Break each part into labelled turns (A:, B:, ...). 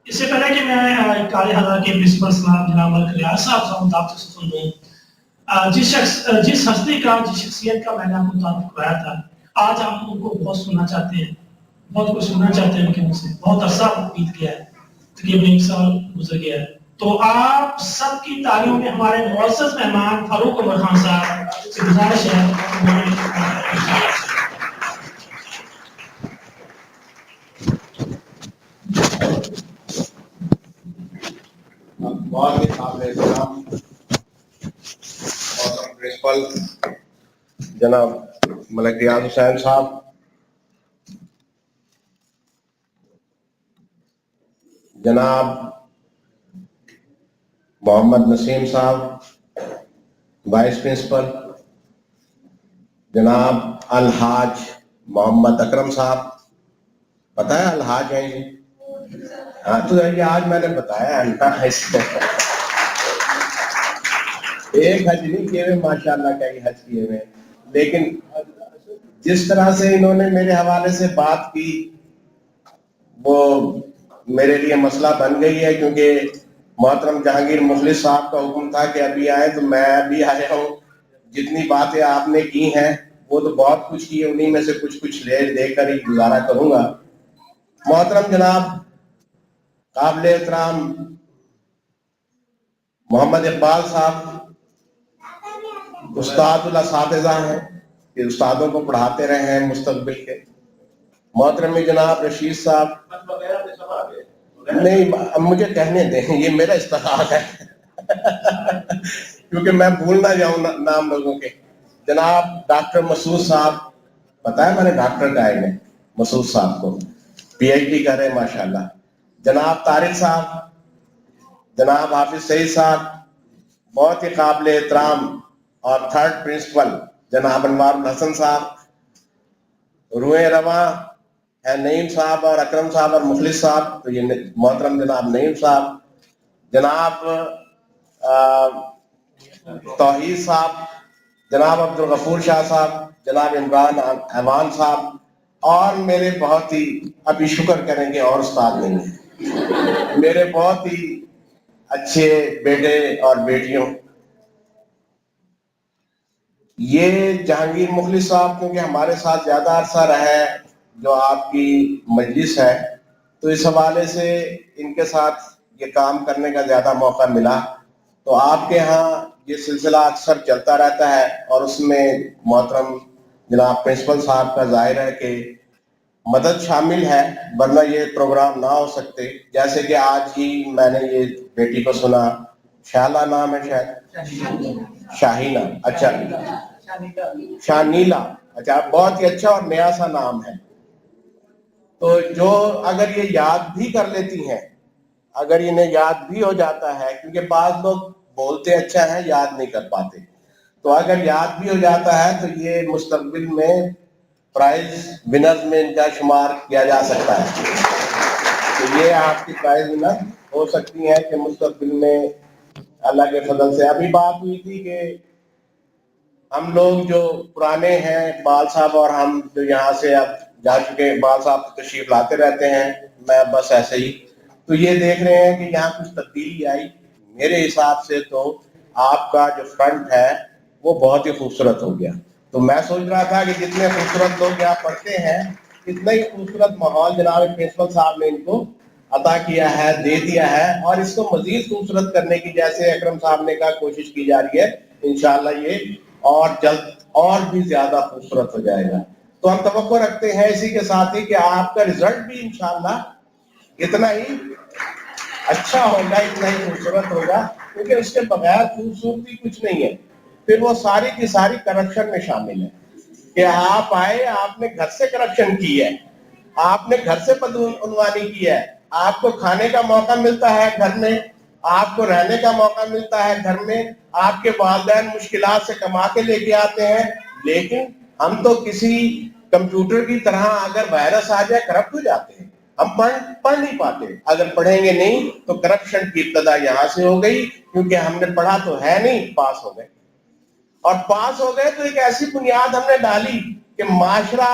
A: اس سے پہلے کہ میں کالے حضرت کے پرنسپل صاحب جناب ملک ریاض صاحب سے سن دوں، جس ہستی کا جس شخصیت کا میں نے آپ کو تعارف کرایا تھا، آج ہم ان کو بہت سننا چاہتے ہیں، بہت کچھ سننا چاہتے ہیں ان کے منہ سے، بہت عرصہ بیت گیا ہے، تقریباً 1 سال گزر گیا ہے۔ تو آپ سب کی تالیوں میں ہمارے معزز مہمان فاروق عمر خان صاحب سے گزارش ہے۔
B: بہت ہی قابل احترام اور پرنسپل جناب ملک ریاض حسین صاحب، جناب محمد نسیم صاحب وائس پرنسپل، جناب الحاج محمد اکرم صاحب، پتہ ہے الحاج ہیں جی؟ ہاں تو یہ آج میں نے بتایا ایک حج نہیں کیے ہوئے، ماشاء اللہ کئی حج کیے ہوئے، لیکن جس طرح سے انہوں نے میرے حوالے سے بات کی وہ میرے لیے مسئلہ بن گئی ہے، کیونکہ محترم جہانگیر مخلص صاحب کا حکم تھا کہ ابھی آئے تو میں ابھی آیا ہوں۔ جتنی باتیں آپ نے کی ہیں وہ تو بہت کچھ کی، انہی میں سے کچھ لے کر ہی گزارا کروں گا۔ محترم جناب قابل احترام محمد اقبال صاحب استاد الاساتذہ ہیں کہ استادوں کو پڑھاتے رہے ہیں مستقبل کے۔ محترم جناب رشید صاحب، نہیں مجھے کہنے دیں، یہ میرا استحقاق ہے کیونکہ میں بھول نہ جاؤں نام لوگوں کے۔ جناب ڈاکٹر مسعود صاحب، پتہ ہے میں نے ڈاکٹر کا ہے مسعود صاحب کو، پی ایچ ڈی کر رہے ہیں ماشاءاللہ۔ جناب طارق صاحب، جناب حافظ سعید صاحب، بہت ہی قابل احترام اور 3rd پرنسپل جناب انوار الحسن صاحب، روئے رواں ہے نعیم صاحب اور اکرم صاحب اور مخلص صاحب، تو یہ محترم جناب نعیم صاحب، جناب توحید صاحب، جناب عبد الغفور شاہ صاحب، جناب عمران ایوان صاحب، اور میرے بہت ہی، ابھی شکر کریں گے اور استاد نہیں ہیں، میرے بہت ہی اچھے بیٹے اور بیٹیوں، یہ جہانگیر مخلص صاحب کیونکہ ہمارے ساتھ زیادہ عرصہ رہے جو آپ کی مجلس ہے، تو اس حوالے سے ان کے ساتھ یہ کام کرنے کا زیادہ موقع ملا، تو آپ کے ہاں یہ سلسلہ اکثر چلتا رہتا ہے، اور اس میں محترم جناب پرنسپل صاحب کا ظاہر ہے کہ مدد شامل ہے، ورنہ یہ پروگرام نہ ہو سکتے۔ جیسے کہ آج ہی میں نے یہ بیٹی کو سنا، شالہ نام ہے شاید، شاہینہ، اچھا شانیلا، اچھا بہت ہی اچھا اور نیا سا نام ہے، تو جو اگر یہ یاد بھی کر لیتی ہیں، اگر انہیں یاد بھی ہو جاتا ہے، کیونکہ بعض لوگ بولتے اچھا ہے یاد نہیں کر پاتے، تو اگر یاد بھی ہو جاتا ہے تو یہ مستقبل میں پرائز ونرز میں ان کا شمار کیا جا سکتا ہے، تو یہ آپ کی پرائز ونر ہو سکتی ہیں کہ مستقبل میں اللہ کے فضل سے۔ ابھی بات ہوئی تھی کہ ہم لوگ جو پرانے ہیں، اقبال صاحب اور ہم جو یہاں سے اب جا چکے، اقبال صاحب تشریف لاتے رہتے ہیں، میں بس ایسے ہی، تو یہ دیکھ رہے ہیں کہ یہاں کچھ تبدیلی آئی۔ میرے حساب سے تو آپ کا جو فرنٹ ہے وہ بہت ہی خوبصورت ہو گیا، تو میں سوچ رہا تھا کہ جتنے خوبصورت لوگ یہاں پڑھتے ہیں، اتنا ہی خوبصورت ماحول جناب پرنسپل صاحب نے ان کو عطا کیا ہے، دے دیا ہے، اور اس کو مزید خوبصورت کرنے کی، جیسے اکرم صاحب نے کہا، کوشش کی جا رہی ہے، انشاءاللہ یہ اور جلد اور بھی زیادہ خوبصورت ہو جائے گا۔ تو ہم توقع رکھتے ہیں اسی کے ساتھ ہی کہ آپ کا رزلٹ بھی انشاءاللہ اتنا ہی اچھا ہوگا، اتنا ہی خوبصورت ہوگا، کیونکہ اس کے بغیر خوبصورتی کچھ نہیں ہے، پھر وہ ساری کی ساری کرپشن میں شامل ہے، کہ آپ آئے، آپ نے گھر سے کرپشن کی ہے، آپ نے گھر سے بدعنوانی کی ہے، آپ کو کھانے کا موقع ملتا ہے گھر میں، آپ کو رہنے کا موقع ملتا ہے گھر میں، آپ کے والدین مشکلات سے کما کے لے کے آتے ہیں، لیکن ہم تو کسی کمپیوٹر کی طرح اگر وائرس آ جائے کرپٹ ہو جاتے ہیں، ہم پڑھ نہیں پاتے، اگر پڑھیں گے نہیں تو کرپشن کی ابتدا یہاں سے ہو گئی، کیونکہ ہم نے پڑھا تو ہے نہیں، پاس ہو گئے، اور پاس ہو گئے تو ایک ایسی بنیاد ہم نے ڈالی کہ معاشرہ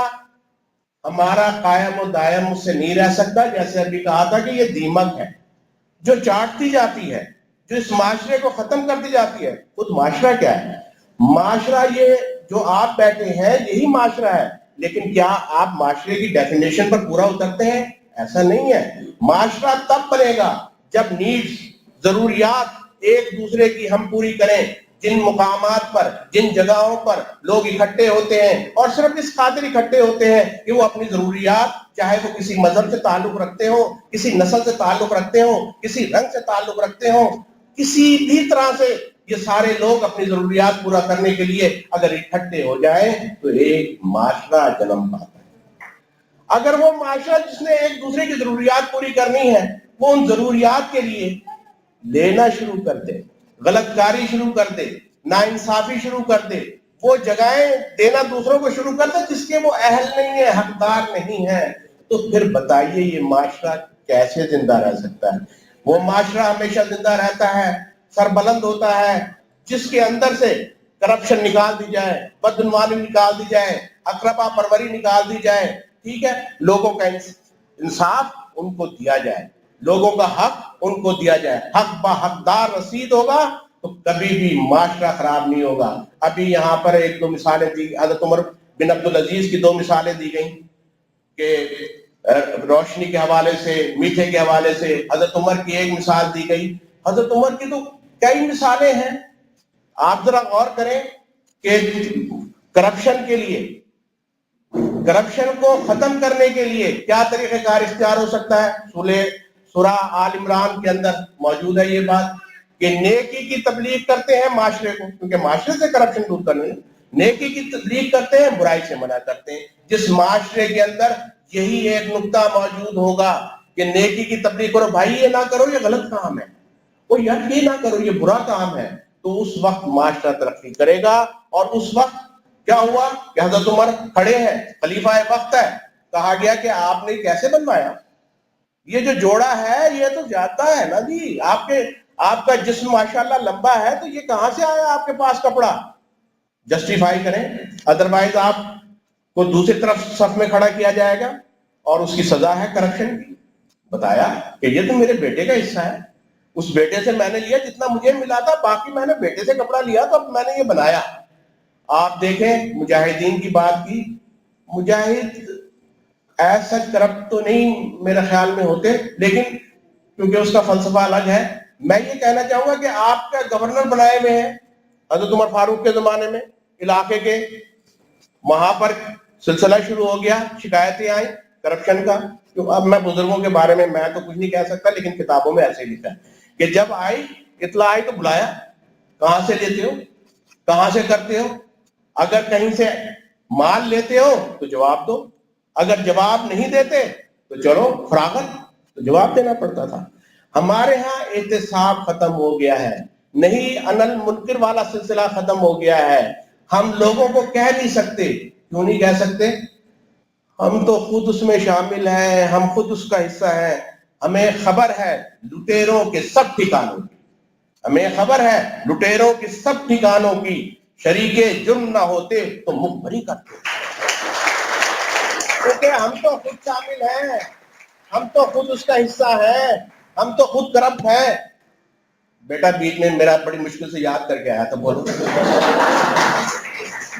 B: ہمارا قائم و دائم اس سے نہیں رہ سکتا، جیسے ابھی کہا تھا کہ یہ دیمک ہے، جو چاٹتی جاتی ہے, جو اس معاشرے کو ختم کرتی جاتی ہے. خود معاشرہ کیا ہے؟ معاشرہ یہ جو آپ بیٹھے ہیں یہی معاشرہ ہے. لیکن کیا آپ معاشرے کی ڈیفینیشن پر پورا اترتے ہیں؟ ایسا نہیں ہے. معاشرہ تب بنے گا جب نیڈز, ضروریات ایک دوسرے کی ہم پوری کریں. جن مقامات پر, جن جگہوں پر لوگ اکٹھے ہوتے ہیں اور صرف اس خاطر اکٹھے ہوتے ہیں کہ وہ اپنی ضروریات, چاہے وہ کسی مذہب سے تعلق رکھتے ہوں, کسی نسل سے تعلق رکھتے ہوں, کسی رنگ سے تعلق رکھتے ہوں, کسی بھی طرح سے, یہ سارے لوگ اپنی ضروریات پورا کرنے کے لیے اگر اکٹھے ہو جائیں تو ایک معاشرہ جنم پاتا ہے. اگر وہ معاشرہ جس نے ایک دوسرے کی ضروریات پوری کرنی ہے وہ ان ضروریات کے لیے لینا شروع کر دے, غلط کاری شروع کر دے, ناانصافی شروع کر دے, وہ جگہیں دینا دوسروں کو شروع کر دے جس کے وہ اہل نہیں ہے, حقدار نہیں ہے, تو پھر بتائیے یہ معاشرہ کیسے زندہ رہ سکتا ہے؟ وہ معاشرہ ہمیشہ زندہ رہتا ہے, سربلند ہوتا ہے, جس کے اندر سے کرپشن نکال دی جائے, بدعنوانی نکال دی جائے, اقربا پروری نکال دی جائے, ٹھیک ہے, لوگوں کا انصاف ان کو دیا جائے, لوگوں کا حق ان کو دیا جائے, حق با حقدار رسید ہوگا تو کبھی بھی معاشرہ خراب نہیں ہوگا. ابھی یہاں پر ایک دو مثالیں دی, حضرت عمر بن عبدالعزیز کی 2 مثالیں دی گئیں کہ روشنی کے حوالے سے, میٹھے کے حوالے سے. حضرت عمر کی ایک مثال دی گئی. حضرت عمر کی تو کئی مثالیں ہیں. آپ ذرا غور کریں کہ کرپشن کے لیے, کرپشن کو ختم کرنے کے لیے کیا طریقہ کار اختیار ہو سکتا ہے؟ سورہ آل عمران کے اندر موجود ہے یہ بات کہ نیکی کی تبلیغ کرتے ہیں معاشرے کو, کیونکہ معاشرے سے کرپشن دور کرنے, نیکی کی تبلیغ کرتے ہیں, برائی سے منع کرتے ہیں. جس معاشرے کے اندر یہی ایک نقطہ موجود ہوگا کہ نیکی کی تبلیغ کرو, بھائی یہ نہ کرو یہ غلط کام ہے, وہ یہ نہ کرو یہ برا کام ہے, تو اس وقت معاشرہ ترقی کرے گا. اور اس وقت کیا ہوا کہ حضرت عمر کھڑے ہیں, خلیفہ وقت ہے, کہا گیا کہ آپ نے کیسے بنوایا, یہ جو جوڑا ہے یہ تو زیادہ ہے نا جی, آپ کا جسم ماشاءاللہ لمبا ہے تو یہ کہاں سے آیا آپ کے پاس کپڑا؟ جسٹیفائی کریں, ادروائز آپ کو دوسری طرف صف میں کھڑا کیا جائے گا اور اس کی سزا ہے کرپشن کی. بتایا کہ یہ تو میرے بیٹے کا حصہ ہے, اس بیٹے سے میں نے لیا جتنا مجھے ملا تھا, باقی میں نے بیٹے سے کپڑا لیا تو اب میں نے یہ بنایا. آپ دیکھیں مجاہدین کی بات کی, مجاہد ایسا کرپٹ تو نہیں میرے خیال میں ہوتے, لیکن کیونکہ اس کا فلسفہ الگ ہے. میں یہ کہنا چاہوں گا کہ آپ کا گورنر بنائے ہوئے ہیں حضرت عمر فاروق کے زمانے میں علاقے کے, وہاں پر سلسلہ شروع ہو گیا, شکایتیں آئیں کرپشن کا. اب میں بزرگوں کے بارے میں تو کچھ نہیں کہہ سکتا, لیکن کتابوں میں ایسے لکھا ہے کہ جب اطلاع آئی تو بلایا, کہاں سے لیتے ہو, کہاں سے کرتے ہو, اگر کہیں سے مال لیتے ہو تو جواب دو, اگر جواب نہیں دیتے تو چلو فراغت, تو جواب دینا پڑتا تھا. ہمارے ہاں احتساب ختم ہو گیا ہے, نہیں انل منکر والا سلسلہ ختم ہو گیا ہے. ہم لوگوں کو کہہ نہیں سکتے, کیوں نہیں کہہ سکتے؟ ہم تو خود اس میں شامل ہیں, ہم خود اس کا حصہ ہیں, ہمیں خبر ہے لٹیروں کے سب ٹھکانوں کی, ہمیں خبر ہے لٹیروں کے سب ٹھکانوں کی, شریک جرم نہ ہوتے تو مخبری کرتے, کیونکہ ہم تو خود شامل ہیں, ہم تو خود اس کا حصہ ہیں, ہم تو خود کرپٹ ہیں. بیٹا بیچ میں میرا بڑی مشکل سے یاد کر کے آیا تھا, بولو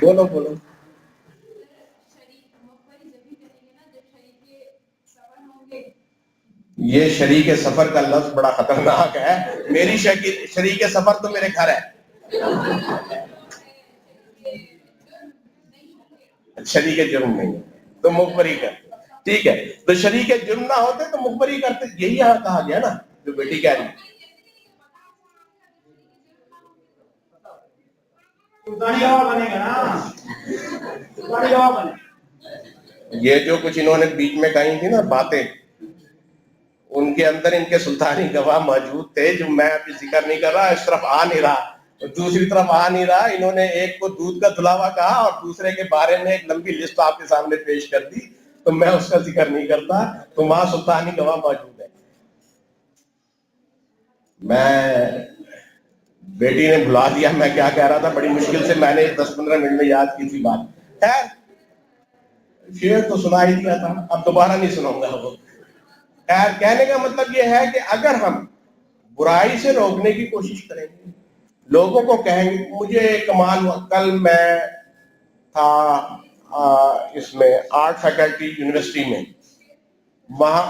B: بولو بولو. یہ شریک سفر کا لفظ بڑا خطرناک ہے, میری شریک سفر تو میرے گھر ہے, شریک جرم نہیں تو مخبری کرتے, ٹھیک ہے, تو شریک جرم نہ ہوتے تو مخبری کرتے, یہی یہاں کہا گیا نا جو بیٹی کہہ رہی. یہ جو کچھ انہوں نے بیچ میں کہی تھی نا باتیں, ان کے اندر ان کے سلطانی گواہ موجود تھے جو میں ابھی ذکر نہیں کر رہا, اس طرف آ نہیں رہا, دوسری طرف آ نہیں رہا. انہوں نے ایک کو دودھ کا دھلاوا کہا اور دوسرے کے بارے میں ایک لمبی لسٹ آپ کے سامنے پیش کر دی, تو میں اس کا ذکر نہیں کرتا, تو وہاں سلطانی گواہ موجود ہے. میں بیٹی نے بلا دیا, میں کیا کہہ رہا تھا, بڑی مشکل سے میں نے 10-15 منٹ میں یاد کی تھی بات. خیر شعر تو سنا ہی دیا تھا, اب دوبارہ نہیں سناؤں گا وہ. خیر کہنے کا مطلب یہ ہے کہ اگر ہم برائی سے روکنے کی کوشش کریں گے, لوگوں کو کہیں گے. مجھے کمال ہوا, کل میں تھا اس میں آرٹ فیکلٹی یونیورسٹی میں, وہاں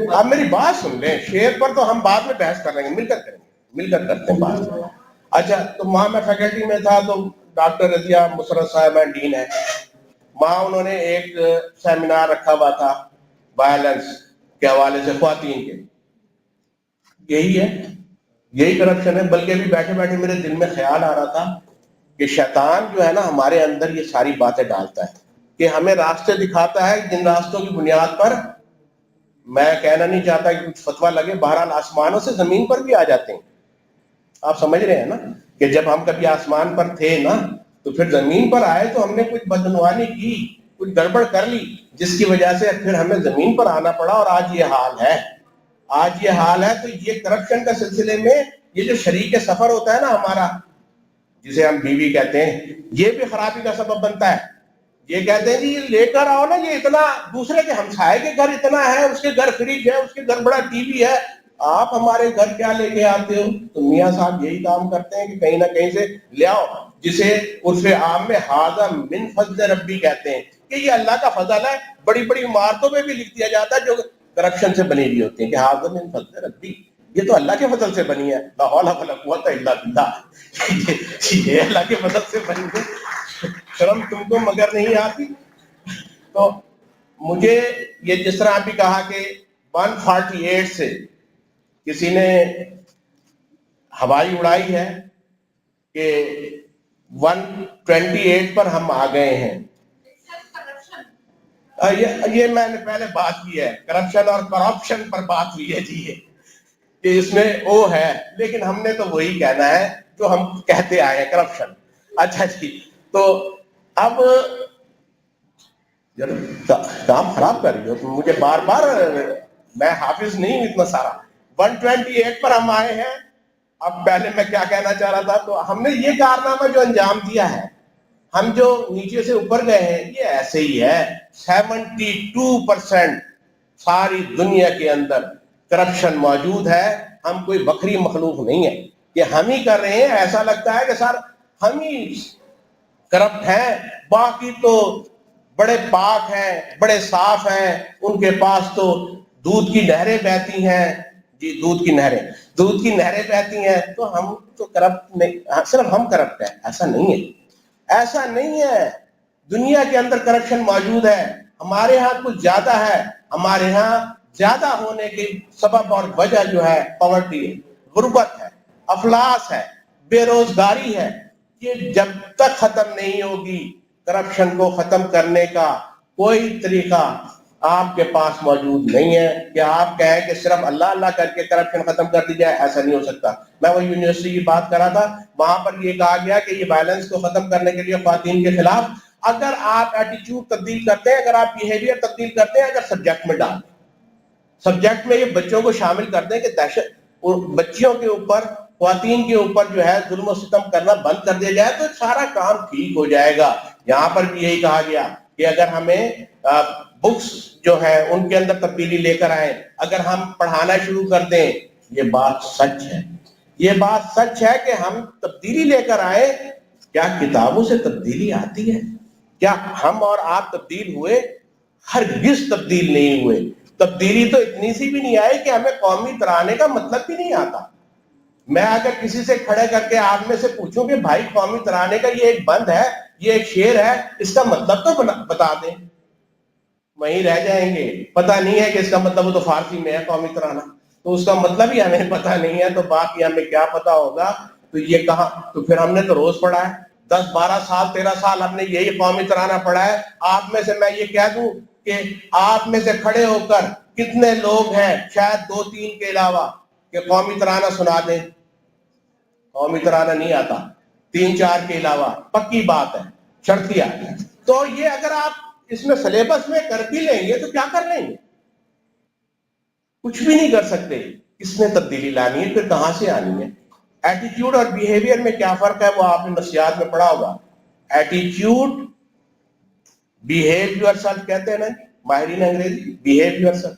B: آپ میری بات سن لیں, شعر پر تو ہم بعد میں بحث کر لیں گے, مل کر کریں گے, مل کر کرتے ہیں بات. اچھا, تو وہاں میں فیکلٹی میں تھا, تو ڈاکٹر رضیہ مسرت صاحبہ ڈین ہے, وہاں انہوں نے ایک سیمینار رکھا ہوا تھا وائلنس کے حوالے سے, خواتین کے. یہی ہے, یہی کرپشن ہے. بلکہ بھی بیٹھے بیٹھے میرے دل میں خیال آ رہا تھا کہ شیطان جو ہے نا ہمارے اندر یہ ساری باتیں ڈالتا ہے, کہ ہمیں راستے دکھاتا ہے جن راستوں کی بنیاد پر, میں کہنا نہیں چاہتا کہ کچھ فتویٰ لگے, بہرحال آسمانوں سے زمین پر بھی آ جاتے ہیں. آپ سمجھ رہے ہیں نا کہ جب ہم کبھی آسمان پر تھے نا تو پھر زمین پر آئے تو ہم نے کچھ بدعنوانی کی, کچھ گڑبڑ کر لی, جس کی وجہ سے پھر ہمیں زمین پر آنا پڑا, اور آج یہ حال ہے, آج یہ حال ہے. تو یہ کرپشن کا سلسلے میں یہ جو شریک سفر ہوتا ہے نا ہمارا, جسے ہم بیوی کہتے ہیں, یہ بھی خرابی کا سبب بنتا ہے. یہ کہتے ہیں جی یہ لے کر آؤ نا, یہ اتنا دوسرے کے ہمسائے کے گھر اتنا ہے, اس کے گھر فریج ہے, اس کے گھر بڑا ٹی وی ہے, آپ ہمارے گھر کیا لے کے آتے ہو؟ تو میاں صاحب یہی کام کرتے ہیں کہ کہیں نہ کہیں سے لے آؤ, جسے عرف عام میں ھذا من فضل ربی کہتے ہیں, کہ یہ اللہ کا فضل ہے. بڑی بڑی عمارتوں میں بھی لکھ دیا جاتا ہے جو کرپشن سے بنی ہوئی ہوتی ہیں کہ ھذا من فضل ربی, یہ تو اللہ کے فضل سے بنی ہے. لا حول ولا قوت الا باللہ, یہ اللہ کے فضل سے بنی ہے, شرم تم کو مگر نہیں آتی. تو مجھے یہ جس طرح بھی کہا کہ 148 سے کسی نے ہوائی اڑائی ہے کہ 128 پر ہم آ گئے ہیں. یہ میں نے پہلے بات کی ہے, کرپشن اور کرپشن پر بات ہوئی ہے جی, کہ اس میں او ہے, لیکن ہم نے تو وہی کہنا ہے جو ہم کہتے آئے ہیں, کرپشن. اچھا جی, تو اب کام خراب کر رہی ہو تم مجھے بار بار, میں حافظ نہیں ہوں اتنا سارا. 128 پر ہم آئے ہیں. اب پہلے میں کیا کہنا چاہ رہا تھا, تو ہم نے یہ کارنامہ جو انجام دیا ہے, ہم جو نیچے سے اوپر گئے ہیں, یہ ایسے ہی ہے. 72% ساری دنیا کے اندر کرپشن موجود ہے. ہم کوئی بکری مخلوق نہیں ہے کہ ہم ہی کر رہے ہیں. ایسا لگتا ہے کہ سر ہم ہی کرپٹ ہیں, باقی تو بڑے پاک ہیں, بڑے صاف ہیں, ان کے پاس تو دودھ کی نہریں بہتی ہیں. جی, دودھ کی نہریں بہتی ہیں, تو ہم تو کرپٹ نہیں, صرف ہم کرپٹ ہیں. ایسا نہیں ہے, ایسا نہیں ہے. دنیا کے اندر کرپشن موجود ہے. ہمارے ہاں کچھ زیادہ ہے. ہمارے ہاں زیادہ ہونے کی سبب اور وجہ جو ہے پاورٹی ہے, غربت ہے, افلاس ہے, بے روزگاری ہے. یہ جب تک ختم نہیں ہوگی, کرپشن کو ختم کرنے کا کوئی طریقہ آپ کے پاس موجود نہیں ہے کہ آپ کہیں کہ صرف اللہ اللہ کر کے کرپشن ختم کر دی جائے. ایسا نہیں ہو سکتا. میں وہ یونیورسٹی کی بات کر رہا تھا, وہاں پر یہ کہا گیا کہ یہ وائلنس کو ختم کرنے کے لیے خواتین کے خلاف اگر آپ ایٹیٹیوڈ تبدیل کرتے ہیں, اگر آپ بیہیویئر تبدیل کرتے ہیں, اگر سبجیکٹ میں ڈال دیں, سبجیکٹ میں یہ بچوں کو شامل کر دیں کہ دہشت بچیوں کے اوپر, خواتین کے اوپر جو ہے ظلم و ستم کرنا بند کر دیا جائے, تو سارا کام ٹھیک ہو جائے گا. یہاں پر بھی یہی کہا گیا کہ اگر ہمیں بکس جو ہے ان کے اندر تبدیلی لے کر آئیں, اگر ہم پڑھانا شروع کر دیں. یہ بات سچ ہے, یہ بات سچ ہے کہ ہم تبدیلی لے کر آئیں. کیا کتابوں سے تبدیلی آتی ہے؟ کیا ہم اور آپ تبدیل ہوئے؟ ہرگز تبدیل نہیں ہوئے. تبدیلی تو اتنی سی بھی نہیں آئی کہ ہمیں قومی ترانے کا مطلب بھی نہیں آتا. میں اگر کسی سے کھڑے کر کے آپ میں سے پوچھوں کہ بھائی قومی ترانے کا یہ ایک بند ہے, یہ ایک شعر ہے, اس کا مطلب تو بتا دیں, وہیں رہ جائیں گے. پتہ نہیں ہے کہ اس کا مطلب, وہ تو فارسی میں ہے قومی ترانہ, تو اس کا مطلب ہی ہمیں پتہ نہیں ہے, تو باقی ہمیں کیا پتہ ہوگا. تو یہ کہاں, تو پھر ہم نے تو روز پڑھا ہے, 10-12 سال 13 سال ہم نے یہی قومی ترانہ پڑھا ہے. آپ میں سے میں یہ کہہ دوں کہ آپ میں سے کھڑے ہو کر کتنے لوگ ہیں, شاید 2-3 کے علاوہ, کہ قومی ترانہ سنا دیں؟ قومی ترانہ نہیں آتا. 3-4 کے علاوہ, پکی بات ہے, شرطیہ. تو یہ اگر آپ اس میں سلیبس میں کر بھی لیں گے تو کیا کر لیں گے؟ کچھ بھی نہیں کر سکتے. کس نے تبدیلی لانی ہے, پھر کہاں سے آنی ہے؟ ایٹیٹیوڈ اور بیہیویئر میں کیا فرق ہے, وہ آپ نے نفسیات میں پڑھا ہوگا. ایٹیٹیوڈ, بیہیو یور سیلف کہتے ہیں نا ماہرین انگریزی, بیہیو یور سیلف.